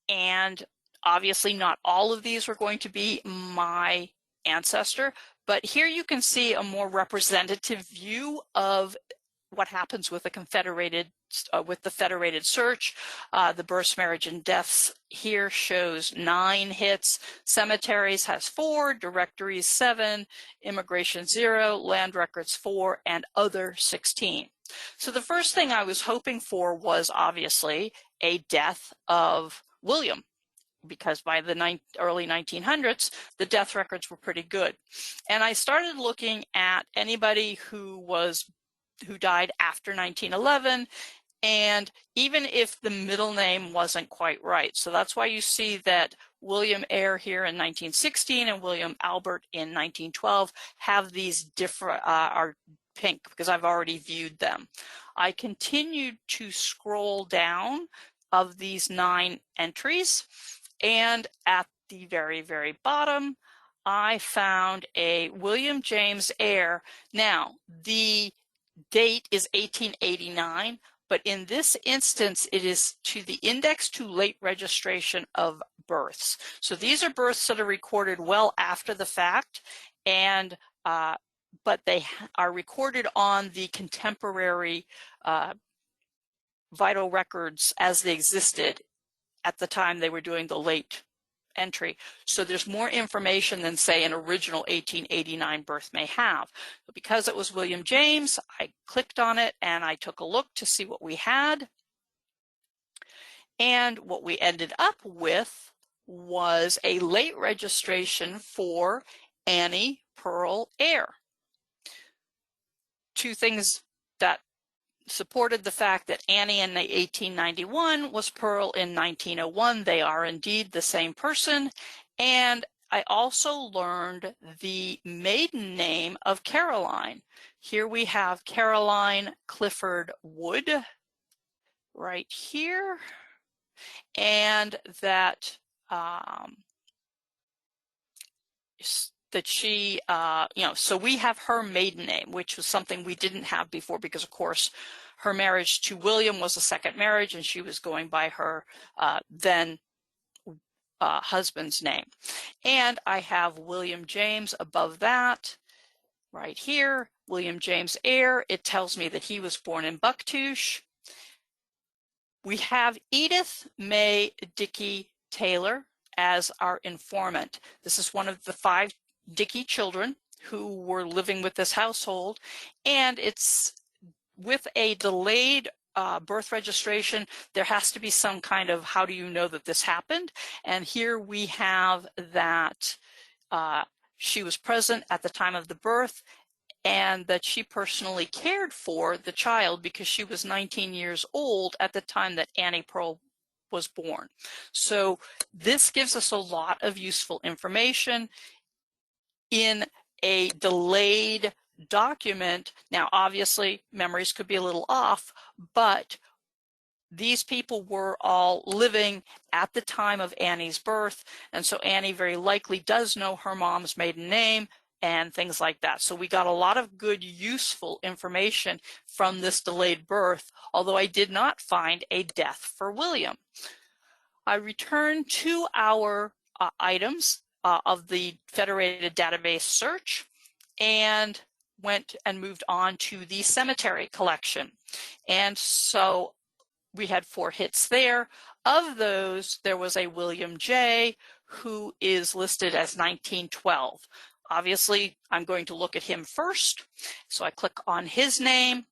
And obviously not all of these were going to be my ancestor, but here you can see a more representative view of what happens with the federated search. The births, marriage, and deaths here shows 9 hits. Cemeteries has 4, directories 7, immigration 0, land records 4, and other 16. So the first thing I was hoping for was obviously a death of William, because by the early 1900s, the death records were pretty good. And I started looking at anybody who died after 1911, and even if the middle name wasn't quite right. So that's why you see that William Eyre here in 1916 and William Albert in 1912 have these different, are pink because I've already viewed them. I continued to scroll down of these 9 entries, and at the very, very bottom, I found a William James Eyre. Now, the date is 1889, but in this instance, it is to the index to late registration of births. So these are births that are recorded well after the fact, and but they are recorded on the contemporary vital records as they existed at the time they were doing the late entry. So there's more information than, say, an original 1889 birth may have. But because it was William James, I clicked on it and I took a look to see what we had. And what we ended up with was a late registration for Annie Pearl Eyre. 2 things that supported the fact that Annie in 1891 was Pearl in 1901. They are indeed the same person. And I also learned the maiden name of Caroline. Here we have Caroline Clifford Wood right here. And that she, so we have her maiden name, which was something we didn't have before because, of course, her marriage to William was a second marriage and she was going by her then husband's name. And I have William James above that right here, William James Eyre. It tells me that he was born in Bucktouche. We have Edith May Dickey Taylor as our informant. This is one of the 5 Dickey children who were living with this household, and it's with a delayed birth registration. There has to be some kind of, how do you know that this happened? And here we have that she was present at the time of the birth and that she personally cared for the child because she was 19 years old at the time that Annie Pearl was born. So this gives us a lot of useful information in a delayed document. Now, obviously, memories could be a little off, but these people were all living at the time of Annie's birth, and so Annie very likely does know her mom's maiden name, and things like that. So we got a lot of good, useful information from this delayed birth, although I did not find a death for William. I returned to our items of the federated database search and went and moved on to the cemetery collection. And so we had 4 hits there. Of those, there was a William J. who is listed as 1912. Obviously, I'm going to look at him first. So I click on his name,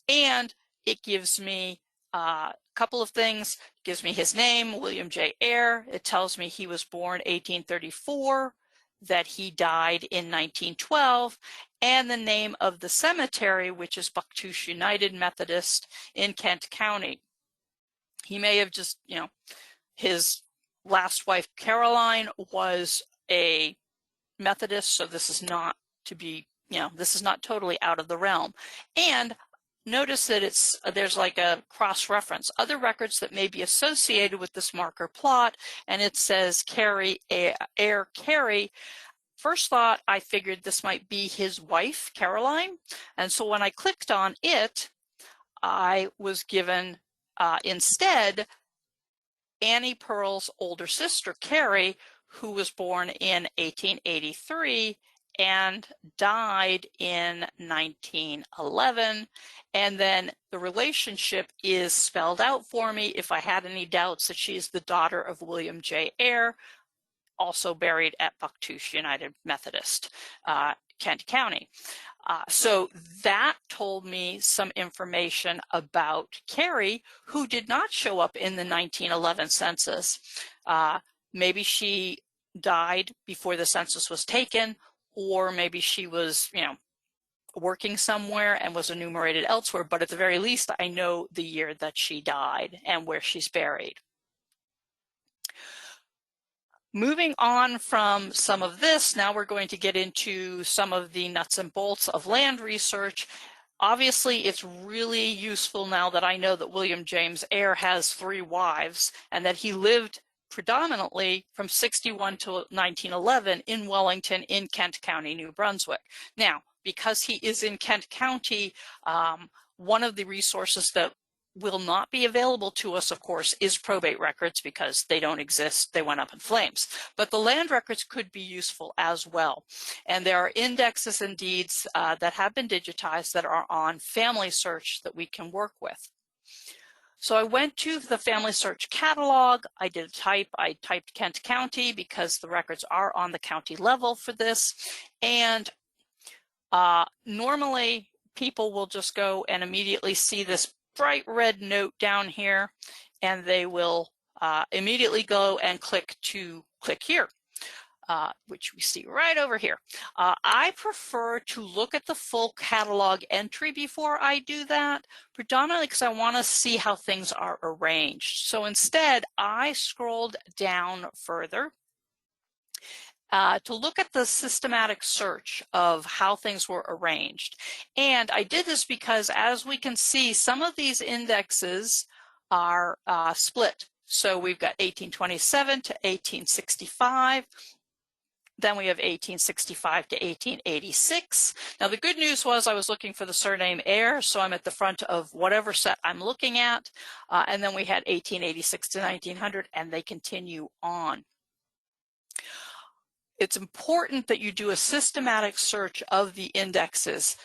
and it gives me a couple of things. It gives me his name, William J. Eyre. It tells me he was born 1834, that he died in 1912, and the name of the cemetery, which is Bucktooth United Methodist in Kent County. He may have just, his last wife, Caroline, was a Methodist, so this is not to be, this is not totally out of the realm. And notice that there's like a cross-reference. Other records that may be associated with this marker plot, and it says Eyre Carey. First thought, I figured this might be his wife, Caroline. And so when I clicked on it, I was given instead Annie Pearl's older sister, Carrie, who was born in 1883 and died in 1911. And then the relationship is spelled out for me if I had any doubts that she's the daughter of William J. Eyre, also buried at Bucktooth United Methodist, Kent County. So that told me some information about Carrie, who did not show up in the 1911 census. Maybe she died before the census was taken, or maybe she was, working somewhere and was enumerated elsewhere. But at the very least, I know the year that she died and where she's buried. Moving on from some of this, now we're going to get into some of the nuts and bolts of land research. Obviously, it's really useful now that I know that William James Eyre has 3 wives and that he lived predominantly from 61 to 1911 in Wellington in Kent County, New Brunswick. Now, because he is in Kent County, one of the resources that will not be available to us, of course, is probate records because they don't exist. They went up in flames. But the land records could be useful as well. And there are indexes and deeds that have been digitized that are on Family Search that we can work with. So I went to the Family Search catalog. I did a type. I typed Kent County because the records are on the county level for this. And normally people will just go and immediately see this bright red note down here, and they will immediately go and click here, which we see right over here. I prefer to look at the full catalog entry before I do that, predominantly because I want to see how things are arranged. So instead, I scrolled down further to look at the systematic search of how things were arranged. And I did this because, as we can see, some of these indexes are split. So we've got 1827 to 1865. Then we have 1865 to 1886. Now, the good news was I was looking for the surname Eyre, so I'm at the front of whatever set I'm looking at. And then we had 1886 to 1900, and they continue on. It's important that you do a systematic search of the indexes,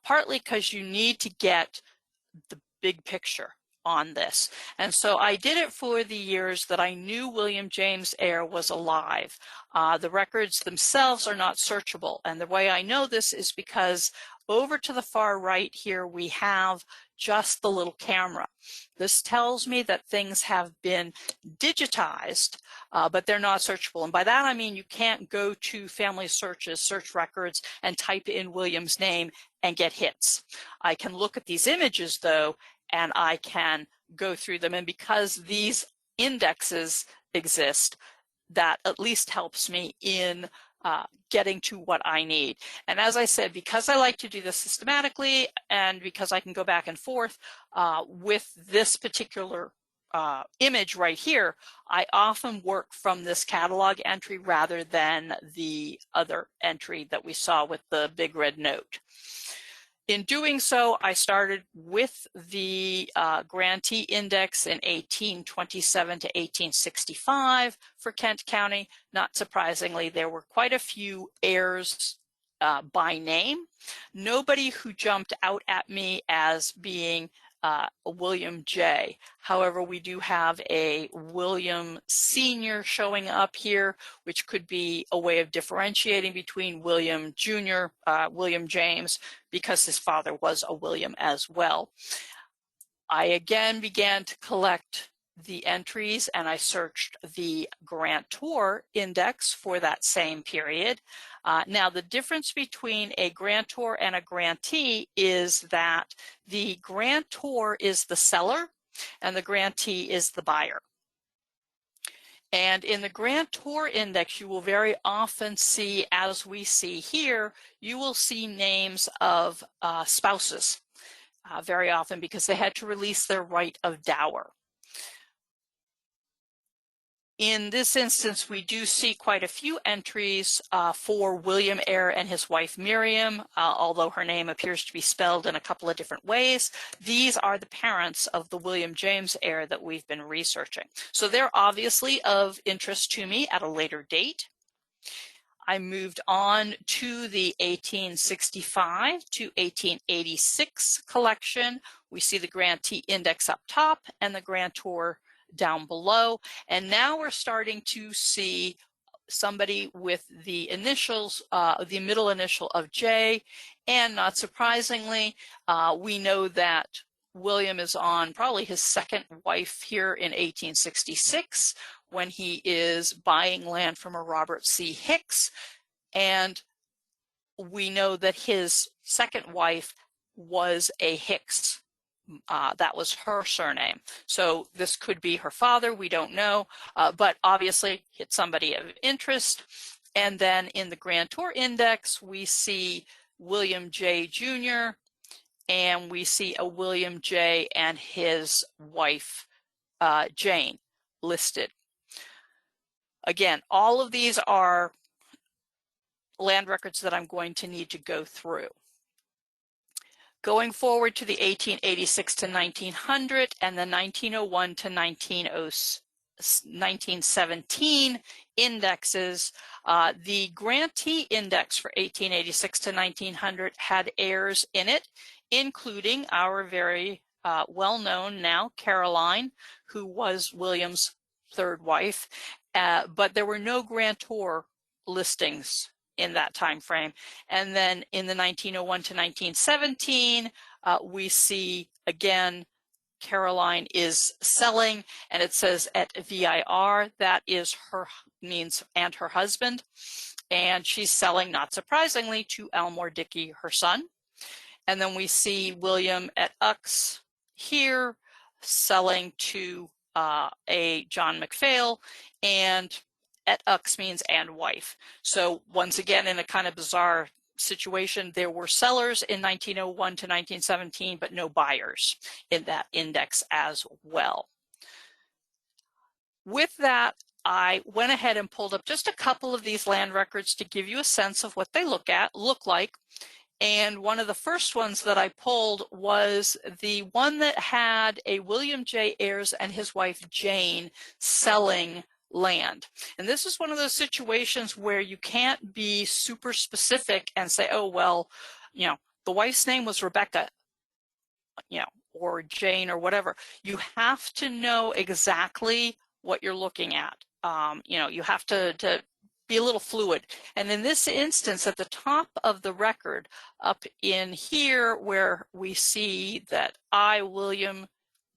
partly because you need to get the big picture on this. And so I did it for the years that I knew William James Eyre was alive. The records themselves are not searchable. And the way I know this is because over to the far right here, we have just the little camera. This tells me that things have been digitized, but they're not searchable. And by that, I mean you can't go to Family Searches, search records, and type in William's name and get hits. I can look at these images, though, and I can go through them. And because these indexes exist, that at least helps me in getting to what I need. And as I said, because I like to do this systematically and because I can go back and forth with this particular image right here, I often work from this catalog entry rather than the other entry that we saw with the big red note. In doing so, I started with the grantee index in 1827 to 1865 for Kent County. Not surprisingly, there were quite a few heirs by name. Nobody who jumped out at me as being a William J. However, we do have a William Sr. showing up here, which could be a way of differentiating between William Jr., William James, because his father was a William as well. I again began to collect the entries, and I searched the grantor index for that same period. Now, the difference between a grantor and a grantee is that the grantor is the seller and the grantee is the buyer. And in the grantor index, you will very often see, as we see here, you will see names of spouses very often because they had to release their right of dower. In this instance, we do see quite a few entries for William Eyre and his wife Miriam, although her name appears to be spelled in a couple of different ways. These are the parents of the William James Eyre that we've been researching. So they're obviously of interest to me at a later date. I moved on to the 1865 to 1886 collection. We see the grantee index up top and the grantor down below. And now we're starting to see somebody with the initials, the middle initial of J. And not surprisingly, we know that William is on probably his second wife here in 1866 when he is buying land from a Robert C. Hicks. And we know that his second wife was a Hicks. That was her surname. So this could be her father, we don't know, but obviously it's somebody of interest. And then in the grantor index, we see William J. Jr., and we see a William J. and his wife, Jane, listed. Again, all of these are land records that I'm going to need to go through. Going forward to the 1886 to 1900 and the 1901 to 1917 indexes, the grantee index for 1886 to 1900 had heirs in it, including our very well-known now Caroline, who was William's third wife, but there were no grantor listings in that time frame. And then in the 1901 to 1917, we see again Caroline is selling, and it says at VIR, that is her means and her husband, and she's selling, not surprisingly, to Elmore Dickey, her son. And then we see William at UX here selling to a John McPhail, and at UX means and wife. So once again, in a kind of bizarre situation, there were sellers in 1901 to 1917, but no buyers in that index as well. With that, I went ahead and pulled up just a couple of these land records to give you a sense of what they look like. And one of the first ones that I pulled was the one that had a William J. Ayres and his wife Jane selling land. And this is one of those situations where you can't be super specific and say, oh, well, you know, the wife's name was Rebecca, you know, or Jane or whatever. You have to know exactly what you're looking at. You know, you have to be a little fluid. And in this instance, at the top of the record, up in here where we see that I, William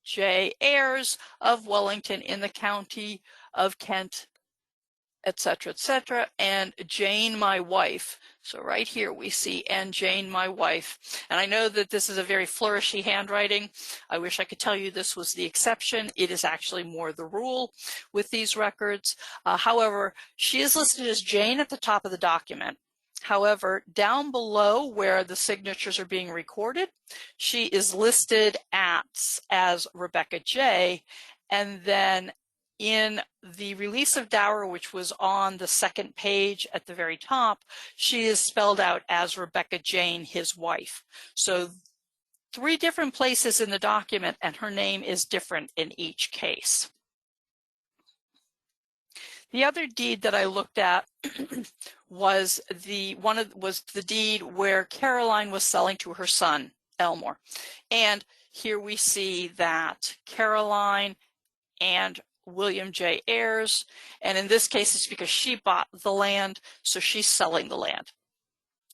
J. Ayres of Wellington in the county of Kent, etc., and Jane, my wife. So right here we see, and Jane, my wife. And I know that this is a very flourishy handwriting. I wish I could tell you this was the exception. It is actually more the rule with these records. However, she is listed as Jane at the top of the document. However, down below where the signatures are being recorded, she is listed as Rebecca J. And then in the release of dower, which was on the second page at the very top, she is spelled out as Rebecca Jane, his wife. So 3 different places in the document, and her name is different in each case. The other deed that I looked at was the deed where Caroline was selling to her son, Elmore. And here we see that Caroline and William J. Ayres, and in this case it's because she bought the land, so she's selling the land.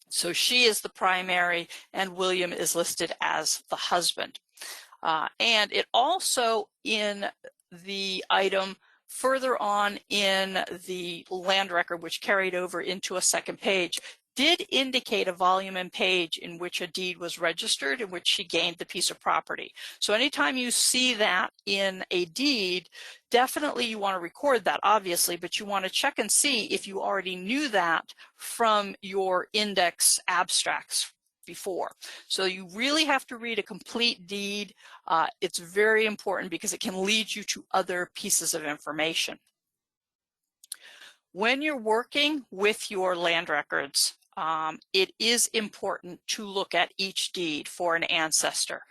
So she is the primary and William is listed as the husband. And it also, in the item further on in the land record, which carried over into a second page, did indicate a volume and page in which a deed was registered in which she gained the piece of property. So anytime you see that in a deed, definitely you want to record that, obviously, but you want to check and see if you already knew that from your index abstracts before. So you really have to read a complete deed. It's very important because it can lead you to other pieces of information. When you're working with your land records, it is important to look at each deed for an ancestor.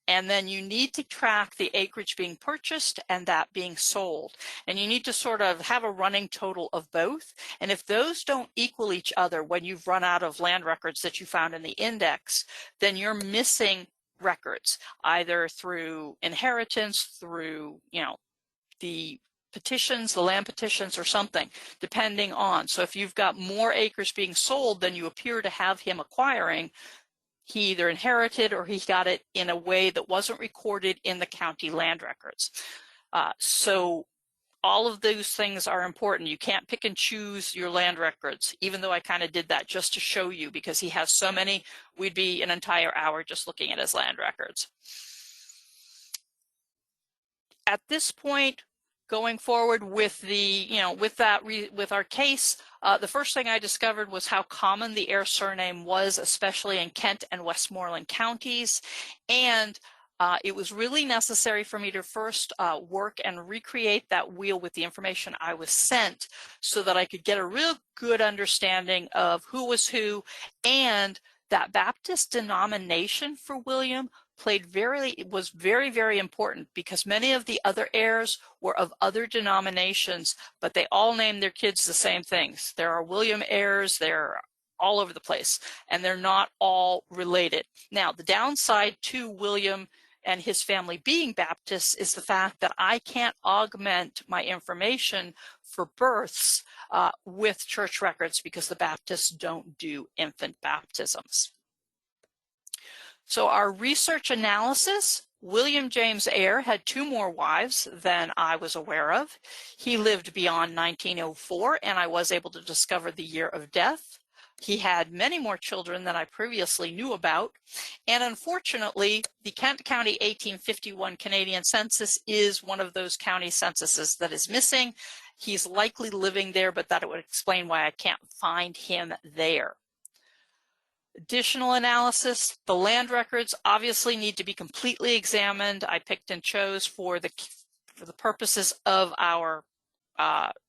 And then you need to track the acreage being purchased and that being sold. And you need to sort of have a running total of both. And if those don't equal each other when you've run out of land records that you found in the index, then you're missing records, either through inheritance, through, the petitions, the land petitions, or something, depending on. So if you've got more acres being sold than you appear to have him acquiring, he either inherited or he got it in a way that wasn't recorded in the county land records. So all of those things are important. You can't pick and choose your land records, even though I kind of did that just to show you, because he has so many, we'd be an entire hour just looking at his land records. At this point, going forward with the, with our case, the first thing I discovered was how common the Ayres surname was, especially in Kent and Westmoreland counties. And it was really necessary for me to first work and recreate that wheel with the information I was sent so that I could get a real good understanding of who was who, and that Baptist denomination for William was very, very important, because many of the other heirs were of other denominations, but they all named their kids the same things. There are William Ayres, they're all over the place, and they're not all related. Now, the downside to William and his family being Baptists is the fact that I can't augment my information for births with church records, because the Baptists don't do infant baptisms. So our research analysis, William James Ayre had 2 more wives than I was aware of. He lived beyond 1904, and I was able to discover the year of death. He had many more children than I previously knew about. And unfortunately, the Kent County 1851 Canadian census is one of those county censuses that is missing. He's likely living there, but that would explain why I can't find him there. Additional analysis, the land records obviously need to be completely examined. I picked and chose for the purposes of our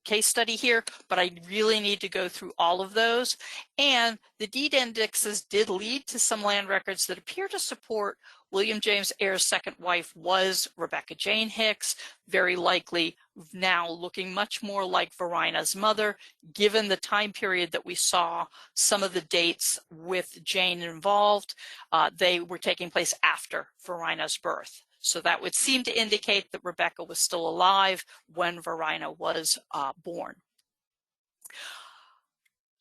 case study here, but I really need to go through all of those. And the deed indexes did lead to some land records that appear to support William James Ayre's second wife was Rebecca Jane Hicks, very likely now looking much more like Verina's mother, given the time period that we saw some of the dates with Jane involved. They were taking place after Verina's birth. So that would seem to indicate that Rebecca was still alive when Verina was born.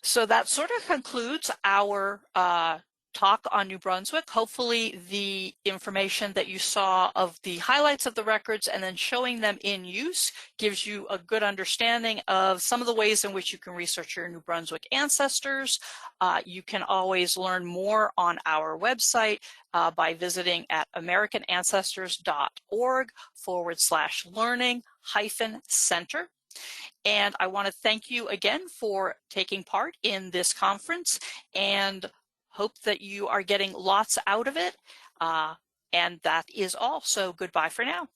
So that sort of concludes our talk on New Brunswick. Hopefully the information that you saw of the highlights of the records and then showing them in use gives you a good understanding of some of the ways in which you can research your New Brunswick ancestors. You can always learn more on our website by visiting at americanancestors.org/learning-center. And I want to thank you again for taking part in this conference, and hope that you are getting lots out of it. And that is all. So goodbye for now.